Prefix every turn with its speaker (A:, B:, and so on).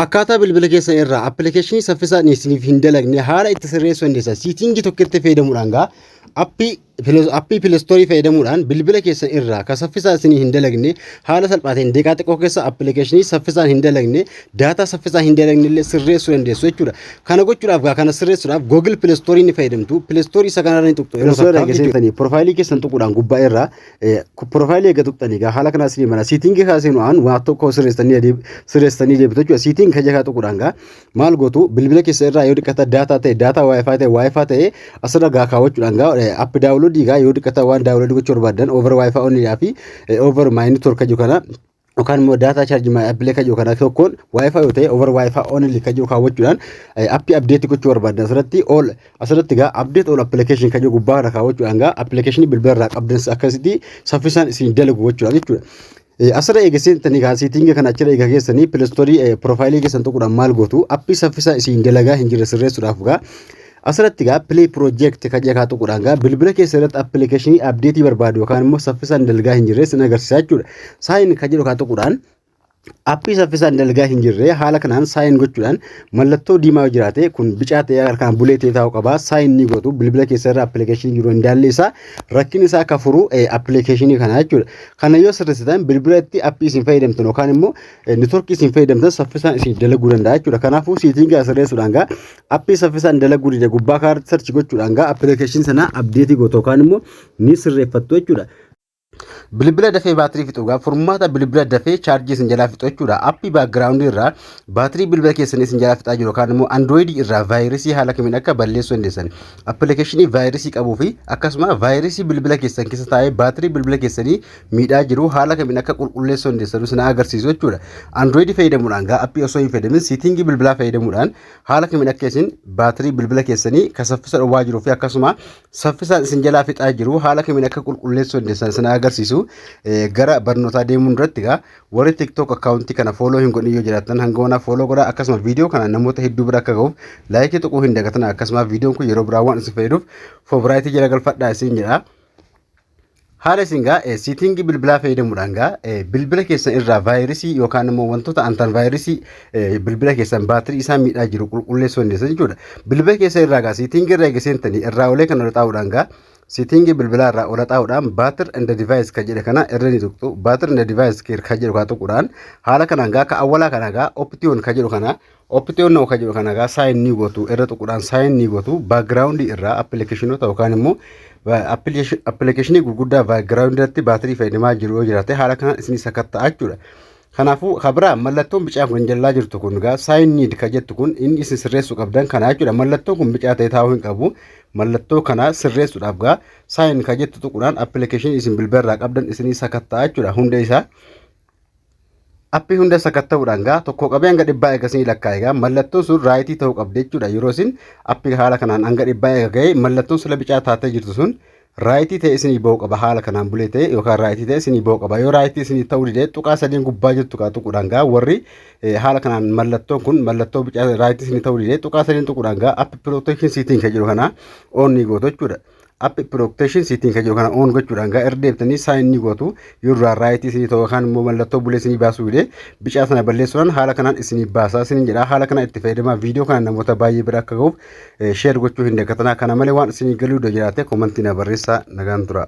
A: Akkaataa bilbila keessan irraa appilikeeshinii saffisaan isiniif hin dalagne haala itti sirreessuu dandeessan. Siitingii tokkotti fayyadamuudhaan gaa appii pileestoorii fayyadamuudhaan bilbila keessan irraa kan saffisaan isinii hin dalagne haala salphaatiin deeqaa xiqqoo keessa appilikeeshinii saffisaan hin dalagne daataa saffisaan hin dalagne illee sirreessuu dandeessu jechuudha. Kana gochuudhaaf gaa kana sirreessuudhaaf Google pileestoorii ni fayyadamtu. Pileestoorii isa kanarra ni tuqxu. Yeroo saffisaan piroofaayilii keessan tuquudhaan gubbaa irraa piroofaayilii eega tuqxanii gaa haala kanaa isinii mana siitingii kaaseenuudhaan waan tokko sirreessanii deebitu jechuudha. Kajakaa tuquraanga maal gootu bilbila keessa irraa yoo diqqata daataa ta'e daataa waayifaa ta'e asirra gaa kaawwachuudhaanga app daawunloodii gaa yoo diqqata waan daawunloodii gochuu barbaadan over waayifaa onii fi over my network kajuu kana yookaan immoo daataa chaarjii my applee kajuu kana tokkoon waayifaa yoo ta'e over waayifaa onii kajuu kaawwachuudhaan appii update gochuu barbaadan asirratti gaa update all application kajuu gubbaa irra kaawwachuudhaanga application bilbila irraa qabdan akkasitti saffisaan isin dalagu gochuudha jechuudha. Asirra eegaseen tani siitingii kana achirra eega keessanii pileestoorii piroofaayilii keessan tuquudhaan maal gootu appii saffisaa isin dalagaa hin jirre sirreessuudhaaf gaa asirratti gaa play project kajakaa tuquudhaan gaa bilbila keessa irratti appilikeeshinii abdeetii barbaadu yookaan immoo saffisaan dalagaa hin jirre sin agarsiisaa jechuudha. Saayin kajedhu kaa tuquudhaan appii saffisaan dalagaa hin jirre haala kanaan saayin gochuudhaan mallattoo diimaa jiraate kun bicaa ta'ee harkaan bulee ta'ee taa'u qaba. Saayin ni gootu bilbila keessa irra appilikeeshinii jiru indaallee isaa rakkin isaa akka furu appilikeeshinii kana jechuudha. Kana yoo sirreessitan bilbilatti appii isin fayyadamtan yookaan immoo networkii isin fayyadamtan saffisaan isin dalaguu danda'a jechuudha. Kanaafuu siitingii sirreessuudhaan gaa appii saffisaan dalaguu dide gubbaa kaarti sarchi gochuudhaan gaa appilikeeshinii sana abdeetii gootu yookaan immoo ni sirreeffattu jechuudha. Bilbila dafee baatirii fixuugaa furmaata bilbila dafee chaarjii isin jalaa fixu jechuudha. Appii baakgiraawundii irraa baatirii bilbila keessanii isin jalaa fixaa jiru yookaan immoo androidii irraa vaayirasii haala kamiin akka balleessuu dandeessan appilikeeshinii vaayirasii qabuu fi akkasuma vaayirasii bilbila keessan keessa taa'ee baatirii bilbila keessanii miidhaa jiru haala kamiin akka qulqulleessuu dandeessan sana agarsiisu jechuudha. Androidii fayyadamuudhaan gaa appii osoo hin fayyadamin siitingii bilbilaa fayyadamuudhaan haala kamiin akka isin baatirii bilbila keessanii kan saffisa dhowwaa jiruu fi akkasuma saffisaan isin jalaa fixaa jiru haala kamiin akka qulqulleessuu dandeessan sana agarsiisu. Gara barnootaa deemuun duratti gaa warri TikTok akkaawuntii kana fooloo hin godhin yoo jiraatan hanga wanaa fooloo godhaa akkasuma viidiyoo kana namoota hedduu bira akka ga'uuf laayikii tuquu hin dagatan akkasuma viidiyoon kun yeroo biraa waan isin fayyaduuf foobaraayitii jala galfadhaa isin jedha. Haala isin gaa siitingii bilbilaa fayyadamuudhaan gaa bilbila keessan irraa vaayirasii yookaan immoo wantoota antaan vaayirasii bilbila keessan baatirii isaa miidhaa jiru qulqulleessuu dandeessan jechuudha. Bilbila keessan irraa gaa siitingii irraa eegasentanii irraa olee kan ola xaa'uudhaan gaa siitingii bilbilaa irraa ola xaa'uudhaan baatir inda divaayis kan jedhe kana irra ni tuqxu baatir inda divaayis kan jedhu kaa tuquudhaan haala kanaan gaa ka awwalaa kana gaa optiyoon kan jedhu kana optiyoon na'u kan jedhu kana gaa saayin ni gootu irra tuquudhaan saayin ni gootu baakgiraawundii irraa appilikeeshinoota yookaan immoo appilikeeshinii gurguddaa baakgiraawundii irratti baatirii fayyadamaa jiru yoo jiraate haala kanaan isin sakatta'a jechuudha. Kanaafuu kabira mallattoon bicaa kun jalaa jirtu kun gaa saayin niid ka jettu kun inni isin sirreessuu qabdan kana jechuudha. Mallattoon kun bicaa ta'ee taa'uu hin qabu. Mallattoo kana sirreessuudhaaf gaa saayin ka jettu tuquudhaan appilikeeshinii isin bilbila irraa qabdan isinii sakatta'a jechuudha. Hunda isaa appii hunda sakatta'uudhaan gaa tokko qabee hanga dhibbaa eegasanii lakkaa'e gaa mallattoon sun raayitii ta'uu qabdi jechuudha. Yeroo isin appii haala kanaan hanga dhibbaa eega ga'e mallattoon sila bicaa taatee jirtu sun raayitii ta'e isinii ba'uu qaba haala kanaan bulee ta'e yookaan raayitii ta'e isinii ba'uu qaba. Yoo raayitii isinii ta'uu dide tuqaa sadiin gubbaa jirtu kaa tuquudhaan gaa warri haala kanaan mallattoon kun mallattoo bicaa raayitii isinii ta'uu dide tuqaa sadiin tuquudhaan gaa appii protection siitiin kan jiru kana on ni gootu jechuudha. Appii protection siitiin kan jiru kana on gochuudhaan gaa erga deebitanii saayin ni gootu yoo irraa raayitii isinii ta'uu yookaan immoo mallattoo bulee isinii baasuu dide bicaa sana balleessuudhaan haala kanaan isinii baasaa isiniin jedha. Haala kanaan itti fayyadamaa viidiyoo kana namoota baay'ee bira akka ga'uuf sheer gochuu hin dagatinaa. Kana malee waan isinii galuu jiraate koomantii na barreessaa nagaan tura.